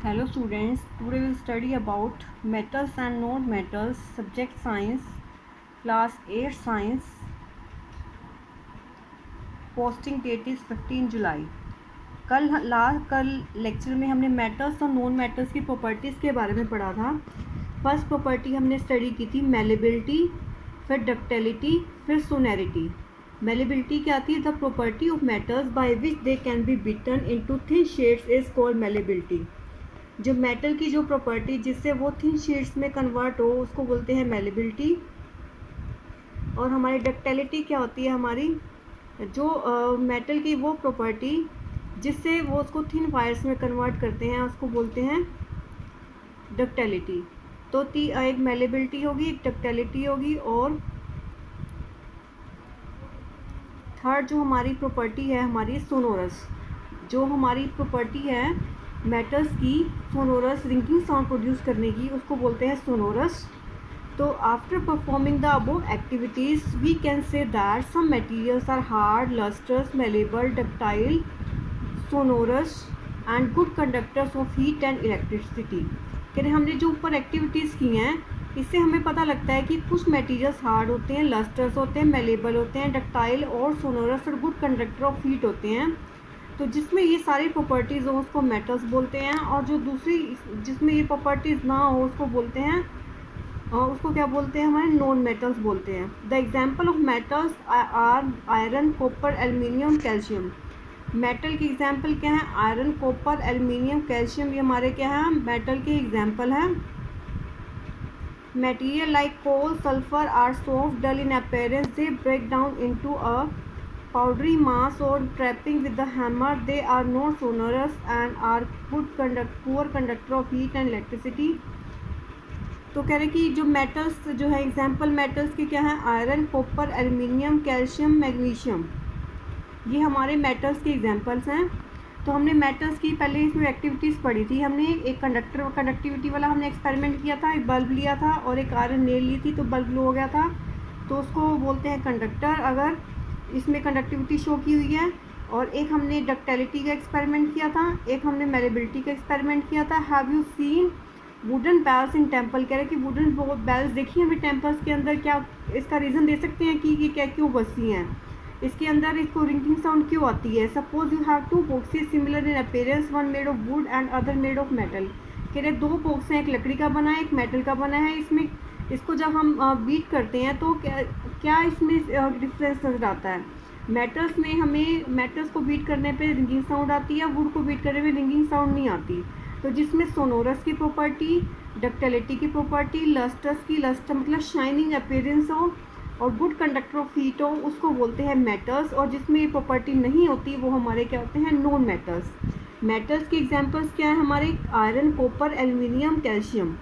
Hello students, today we will study about metals and non-metals, subject science, class 8 science, posting date is 15 जुलाई। कल lecture में हमने metals और non metals की properties के बारे में पढ़ा था। फर्स्ट प्रॉपर्टी हमने स्टडी की थी मेलेबिलिटी, फिर डक्टिलिटी, फिर सोनेरिटी। मेलेबिलिटी क्या थी? The property of metals by which they can be beaten into thin sheets is called malleability. जो मेटल की जो प्रॉपर्टी जिससे वो थिन शीट्स में कन्वर्ट हो उसको बोलते हैं मेलेबिलिटी। और हमारी डक्टिलिटी क्या होती है? हमारी जो मेटल की वो प्रॉपर्टी जिससे वो उसको थिन वायर्स में कन्वर्ट करते हैं उसको बोलते हैं डक्टिलिटी। तो एक मेलेबिलिटी होगी, एक डक्टिलिटी होगी, और थर्ड जो हमारी प्रॉपर्टी है हमारी सोनोरस। जो हमारी प्रॉपर्टी है मेटल्स की सोनोरस रिंगिंग साउंड प्रोड्यूस करने की, उसको बोलते हैं सोनोरस। तो after performing the above activities we can say that some materials are hard, lustrous, malleable, ductile, sonorous and good conductors of heat and electricity. कह रहे हमने जो ऊपर एक्टिविटीज़ की हैं इससे हमें पता लगता है कि कुछ मटेरियल्स हार्ड होते हैं, लस्ट्रस होते हैं, मेलेबल होते हैं, डक्टाइल और सोनोरस और गुड कंडक्टर ऑफ हीट होते हैं। तो जिसमें ये सारी प्रॉपर्टीज़ हो उसको मेटल्स बोलते हैं, और जो दूसरी जिसमें ये प्रॉपर्टीज़ ना हो उसको बोलते हैं उसको क्या बोलते हैं? हमारे नॉन मेटल्स बोलते हैं। The example of metals are iron, copper, aluminium, calcium. Metal के एग्जाम्पल क्या है? आयरन, कॉपर, एल्युमिनियम, कैल्शियम, ये हमारे क्या है? मेटल के एग्जाम्पल हैं। Material like coal, sulphur are soft, dull in appearance, they break down into a powdery mass or trapping with the hammer. They are not sonorous and are poor conductor of heat and electricity. तो कह रहे कि जो metals जो है example metals के क्या है? Iron, copper, aluminium, calcium, magnesium, ये हमारे मेटल्स के एग्जाम्पल्स हैं। तो हमने मेटल्स की पहले इसमें एक्टिविटीज़ पढ़ी थी। हमने एक कंडक्टिविटी वाला हमने एक्सपेरिमेंट किया था, एक बल्ब लिया था और एक आयरन नेल ली थी तो बल्ब लो हो गया था, तो उसको बोलते हैं कंडक्टर अगर इसमें कंडक्टिविटी शो की हुई है। और एक हमने डक्टिलिटी का एक्सपेरिमेंट किया था, एक हमने मेलेबिलिटी का एक्सपेरिमेंट किया था। Have you seen wooden bells in temple? कह रहे कि वुडन बेल्स देखी हमें टेम्पल्स के अंदर, क्या इसका रीज़न दे सकते हैं कि ये क्या क्यों बजती हैं? इसके अंदर इसको रिंगिंग साउंड क्यों आती है? Suppose you have two boxes similar in appearance, one made of would and other made of metal. कह रहे दो बॉक्स हैं, एक लकड़ी का बना है एक मेटल का बना है। इसमें इसको जब हम बीट करते हैं तो क्या इसमें डिफरेंस नज़र आता है? मेटल्स में हमें मेटल्स को बीट करने पे रिंगिंग साउंड आती है, वुड को बीट करने पे रिंगिंग साउंड नहीं आती। तो जिसमें सोनोरस की प्रॉपर्टी, डक्टिलिटी की प्रॉपर्टी, लस्ट्रस की लस्टर मतलब शाइनिंग अपीयरेंस हो और गुड कंडक्टर ऑफ हीट हो उसको बोलते हैं मेटल्स। और जिसमें ये प्रॉपर्टी नहीं होती वो हमारे क्या होते हैं? Non metals. मेटल्स के एग्जांपल्स क्या है हमारे? Iron, copper, aluminium, calcium.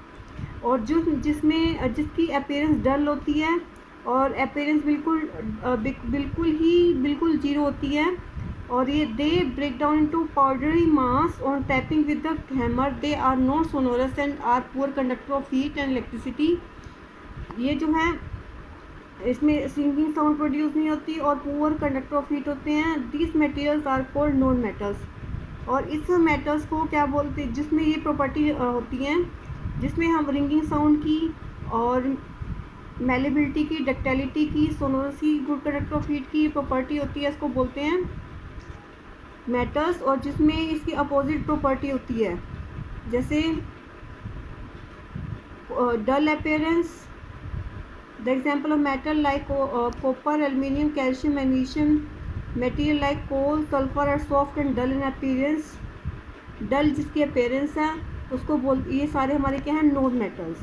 और जिसकी अपीयरेंस डल होती है और अपीयरेंस बिल्कुल जीरो होती है, और ये they break down into powdery mass और tapping with the hammer, they are not sonorous and are poor conductor of heat and electricity. ये जो है इसमें सिंगिंग साउंड प्रोड्यूस नहीं होती और पुअर कंडक्टर ऑफ हीट होते हैं। This materials are called non metals. और इस मेटल्स को क्या बोलते हैं? जिसमें ये प्रॉपर्टी होती हैं, जिसमें हम रिंगिंग साउंड की और मेलेबिलिटी की, डक्टिलिटी की, सोनोरस की, गुड कंडक्टर ऑफ हीट की प्रॉपर्टी होती है, इसको बोलते हैं मेटल्स। और जिसमें इसकी अपोजिट प्रॉपर्टी होती है जैसे dull appearance. The example of metal like copper, aluminium, calcium, magnesium. Material like coal, sulphur are soft and dull in appearance. Dull जिसकी अपीयरेंस है उसको ये सारे हमारे क्या हैं? Non metals.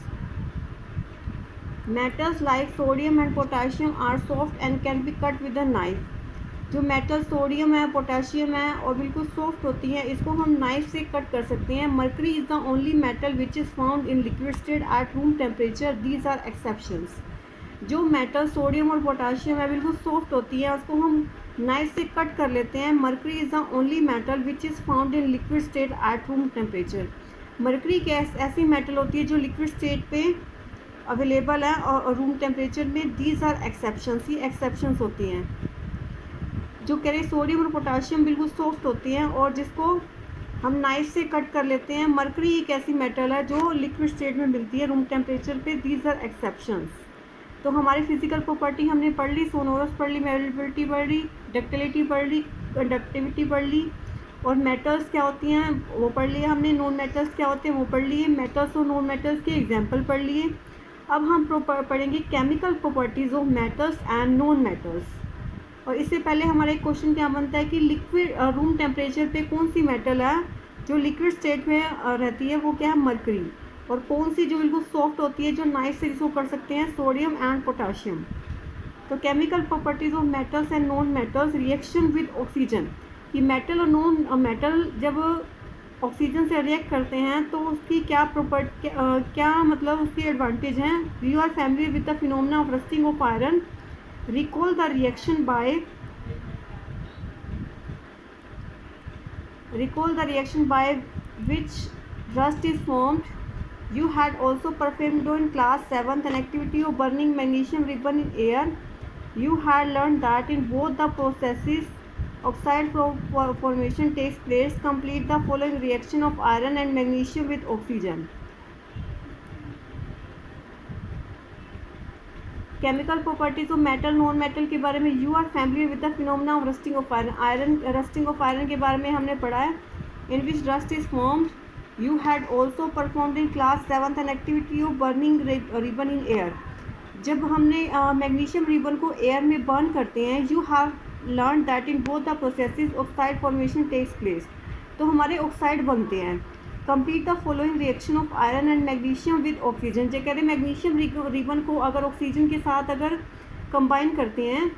Metals like sodium and potassium are soft and can be cut with a knife. जो metal sodium है, पोटाशियम है और बिल्कुल सॉफ्ट होती हैं, इसको हम नाइफ से कट कर सकते हैं। Mercury is the only metal which is found in liquid state at room temperature, these are exceptions. जो मेटल सोडियम और पोटाशियम है बिल्कुल सॉफ्ट होती है, उसको हम नाइफ से कट कर लेते हैं। Mercury is the only metal which is found in liquid state at room temperature. Mercury की ऐसी मेटल होती है जो लिक्विड स्टेट पे अवेलेबल है और रूम टेम्परेचर में, दीज आर एक्सेप्शंस, ये एक्सेप्शंस होती हैं। जो कह रहे सोडियम और पोटाशियम बिल्कुल सॉफ्ट होती हैं और जिसको हम नाइफ से कट कर लेते हैं। मरकरी एक ऐसी मेटल है जो लिक्विड स्टेट में मिलती है रूम टेम्परेचर पे। These are exceptions. तो हमारी फिजिकल प्रॉपर्टी हमने पढ़ ली, सोनोरस पढ़ ली, मेल्टिबिलिटी पढ़ ली, डक्टिलिटी पढ़ ली, कंडक्टिविटी पढ़ ली, और मेटल्स क्या होती हैं वो पढ़ लिए हमने। नॉन मेटल्स क्या होते हैं वो पढ़ लिए। मेटल्स और नॉन मेटल्स के एग्जाम्पल पढ़ लिए। अब हम पढ़ेंगे chemical properties of metals and non metals. और इससे पहले हमारा एक क्वेश्चन क्या बनता है कि लिक्विड रूम टेम्परेचर पे कौन सी मेटल है जो लिक्विड स्टेट में रहती है, वो क्या है, मरकरी। और कौन सी जो बिल्कुल सॉफ्ट होती है जो नाइफ से इसको कर सकते हैं, सोडियम एंड पोटाशियम। तो chemical properties of metals and non metals, reaction with oxygen. कि मेटल और नॉन मेटल जब ऑक्सीजन से रिएक्ट करते हैं तो उसकी क्या क्या मतलब उसकी एडवांटेज हैं। You are familiar with the phenomena of rusting of iron. Recall the reaction by which rust is formed. You had also performed in class 7th an activity of burning magnesium ribbon in air. You had learned that in both the processes oxide formation takes place. Complete the following reaction of iron and magnesium with oxygen. Chemical properties of metal non metal के बारे में। You are familiar with the phenomena of rusting of iron. Rusting of iron के बारे में हमने पढ़ा है। In which rust is formed. You had also performed in class 7th an activity of burning ribbon in air. जब हमने magnesium ribbon को air में बर्न करते हैं, you have learn that in both the processes oxide formation takes place. तो हमारे oxide बनते हैं। Complete the following reaction of iron and magnesium with oxygen. जो कह रहे हैं मैग्नीशियम रिबन को अगर ऑक्सीजन के साथ अगर कंबाइन करते हैं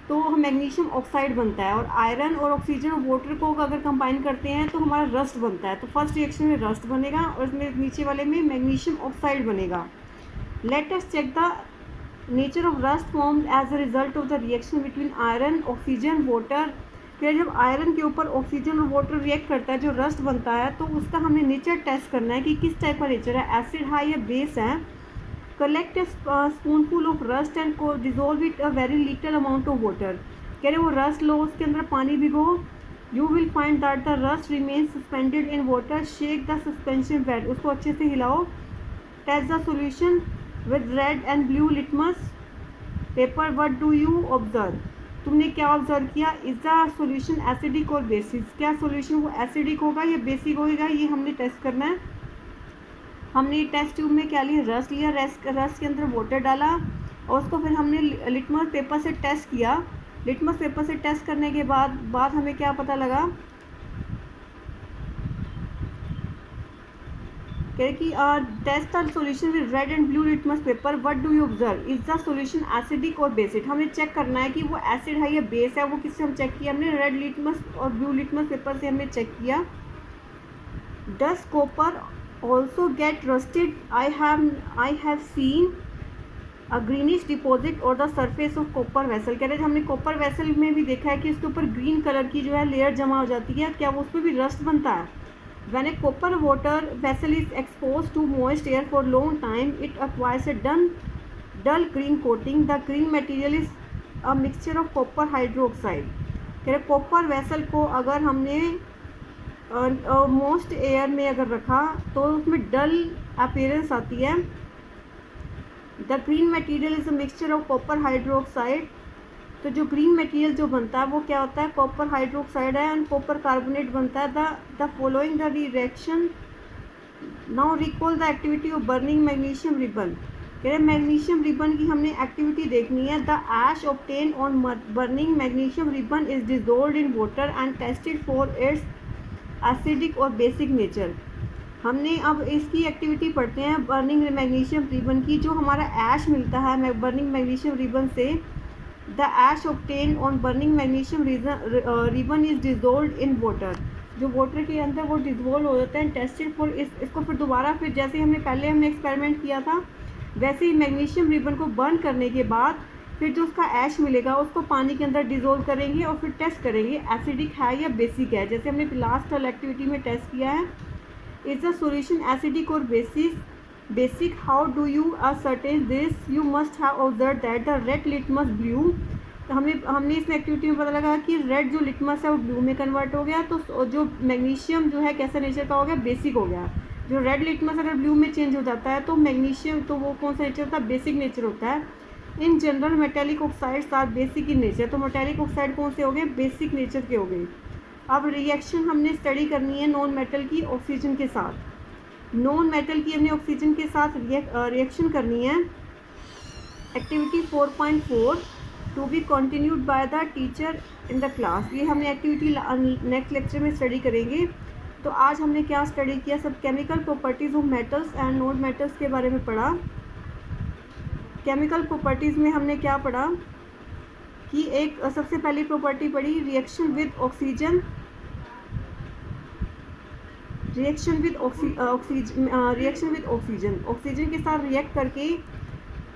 तो मैग्नीशियम ऑक्साइड बनता है। और आयरन और ऑक्सीजन और वाटर को अगर कंबाइन करते हैं तो हमारा रस्ट बनता है। तो फर्स्ट रिएक्शन में रस्ट बनेगा और इसमें नीचे वाले में मैग्नीशियम ऑक्साइड बनेगा। Let us check the nature of rust formed as a result of the reaction between iron, oxygen, water. फिर जब आयरन के ऊपर ऑक्सीजन और वाटर रिएक्ट करता है, जो रस्ट बनता है, तो उसका हमने नेचर टेस्ट करना है कि किस टाइप का नेचर है, एसिड है या बेस है। Collect spoonful of rust and को dissolve it a very little amount of water. कह रहे वो रस्ट लो, उसके अंदर पानी भिगो। You will find that the rust remain suspended in water. Shake the suspension wet, उसको अच्छे से हिलाओ। Test the solution with red and blue litmus paper. What do you observe. तुमने क्या ऑब्जर्व किया। इज द सोल्यूशन एसिडिक और basic. क्या solution वो एसिडिक होगा या बेसिक होगा, ये हमने टेस्ट करना है। हमने टेस्ट ट्यूब में क्या लिया, रस लिया। रस के अंदर वाटर डाला और उसको फिर हमने लिटमस पेपर से टेस्ट किया। लिटमस पेपर से टेस्ट करने के बाद हमें क्या पता लगा कि test the solution with red and blue litmus paper. What do you observe. Is the solution acidic और बेसिक। हमें चेक करना है कि वो एसिड है या बेस है। वो किससे हम चेक किया, हमने रेड लिटमस और ब्लू लिटमस पेपर से हमने चेक किया। Does copper also get rusted. I have seen a greenish deposit और the surface of copper vessel. कह रहे थे हमने कॉपर वेसल में भी देखा है कि उसके ऊपर ग्रीन कलर की जो है लेयर जमा हो जाती है। क्या वो उस पर भी रस्ट बनता है। When a copper water vessel is exposed to moist air for long time, it acquires a dull green coating. The green material is a mixture of copper hydroxide. कह रहे कॉपर वेसल को अगर हमने most air में अगर रखा तो उसमें डल अपीयरेंस आती है। The green material is a mixture of copper hydroxide. तो जो ग्रीन मटेरियल जो बनता है वो क्या होता है, कॉपर हाइड्रोक्साइड है एंड कॉपर कार्बोनेट बनता है। The following the reaction. Now recall the activity of burning magnesium ribbon. कह रहे मैग्नीशियम रिबन की हमने एक्टिविटी देखनी है। The ash obtain on burning magnesium ribbon is dissolved in water and tested for its acidic और basic nature. हमने अब इसकी एक्टिविटी पढ़ते हैं बर्निंग मैग्नीशियम रिबन की। जो हमारा ऐश मिलता है बर्निंग मैग्नीशियम रिबन से, the ash obtain on burning magnesium ribbon is dissolved in water. जो वाटर के अंदर वो डिजोल्व हो जाता है। टेस्टेड फॉर इसको फिर दोबारा फिर जैसे हमने एक्सपेरिमेंट किया था वैसे ही मैग्नीशियम रिबन को बर्न करने के बाद फिर जो उसका ऐश मिलेगा उसको पानी के अंदर डिजोल्व करेंगे और फिर टेस्ट करेंगे एसिडिक है या बेसिक है। जैसे हमने लास्ट वाली एक्टिविटी में टेस्ट किया है। इज द सॉल्यूशन एसिडिक और basic. How do you ascertain this? You must have observed that the red litmus blue तो हमने इसमें एक्टिविटी में पता लगा कि रेड जो लिटमस है वो ब्लू में कन्वर्ट हो गया, तो जो मैग्नीशियम जो है कैसा नेचर का हो गया, बेसिक हो गया। जो रेड लिटमस अगर ब्लू में चेंज हो जाता है तो मैग्नीशियम, तो वो कौन सा नेचर होता है, बेसिक नेचर होता है। In general metallic oxides are basic in nature, तो मेटेलिक ऑक्साइड कौन से हो गए, बेसिक नेचर के हो गए। अब रिएक्शन हमने स्टडी करनी है नॉन मेटल की ऑक्सीजन के साथ। नॉन मेटल की हमने ऑक्सीजन के साथ रिएक्शन करनी है। Activity 4.4 to be continued by the teacher in the class, ये हमने एक्टिविटी नेक्स्ट लेक्चर में स्टडी करेंगे। तो आज हमने क्या स्टडी किया, सब chemical properties of metals and non metals के बारे में पढ़ा। केमिकल प्रॉपर्टीज़ में हमने क्या पढ़ा कि एक सबसे पहली प्रॉपर्टी पढ़ी reaction with oxygen, reaction with oxygen, oxygen के साथ रिएक्ट करके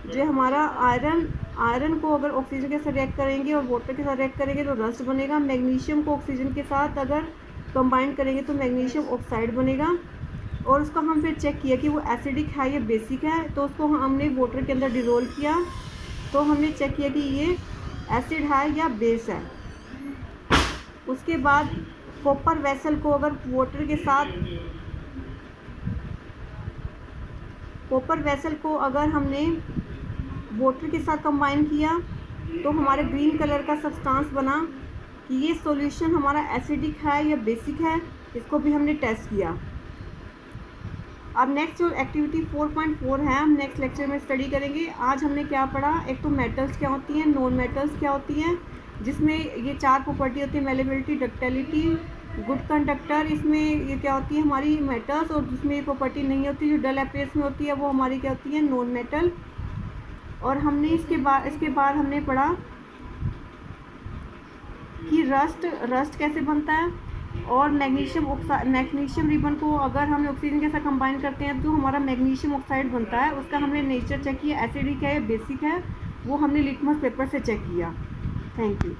जो हमारा आयरन को अगर ऑक्सीजन के साथ रिएक्ट करेंगे और वाटर के साथ रिएक्ट करेंगे तो रस्ट बनेगा। मैग्नीशियम को ऑक्सीजन के साथ अगर कंबाइन करेंगे तो मैग्नीशियम ऑक्साइड बनेगा। और उसको हम फिर चेक किया कि वो एसिडिक है या बेसिक है, तो उसको हमने वाटर के अंदर डिज़ोल्व किया, तो हमने चेक किया कि ये एसिड है या बेस है। उसके बाद कॉपर वेसल को अगर वाटर के साथ, कॉपर वेसल को अगर हमने वाटर के साथ कंबाइन किया तो हमारे ग्रीन कलर का सब्सटेंस बना कि ये सॉल्यूशन हमारा एसिडिक है या बेसिक है, इसको भी हमने टेस्ट किया। अब नेक्स्ट जो एक्टिविटी 4.4 है हम नेक्स्ट लेक्चर में स्टडी करेंगे। आज हमने क्या पढ़ा, एक तो मेटल्स क्या होती हैं, नॉन मेटल्स क्या होती हैं, जिसमें ये 4 प्रॉपर्टी होती है, मेलेबिलिटी, डक्टिलिटी, गुड कंडक्टर, इसमें ये क्या होती है हमारी मेटल्स, और जिसमें ये प्रॉपर्टी नहीं होती, जो डल अपीयरेंस में होती है, वो हमारी क्या होती है, नॉन मेटल। और हमने इसके बाद हमने पढ़ा कि रस्ट कैसे बनता है, और मैग्नीशियम रिबन को अगर हम ऑक्सीजन के साथ कंबाइन करते हैं तो हमारा मैग्नीशियम ऑक्साइड बनता है। उसका हमने नेचर चेक किया, एसिडिक है या बेसिक है, वो हमने लिटमस पेपर से चेक किया। Thank you.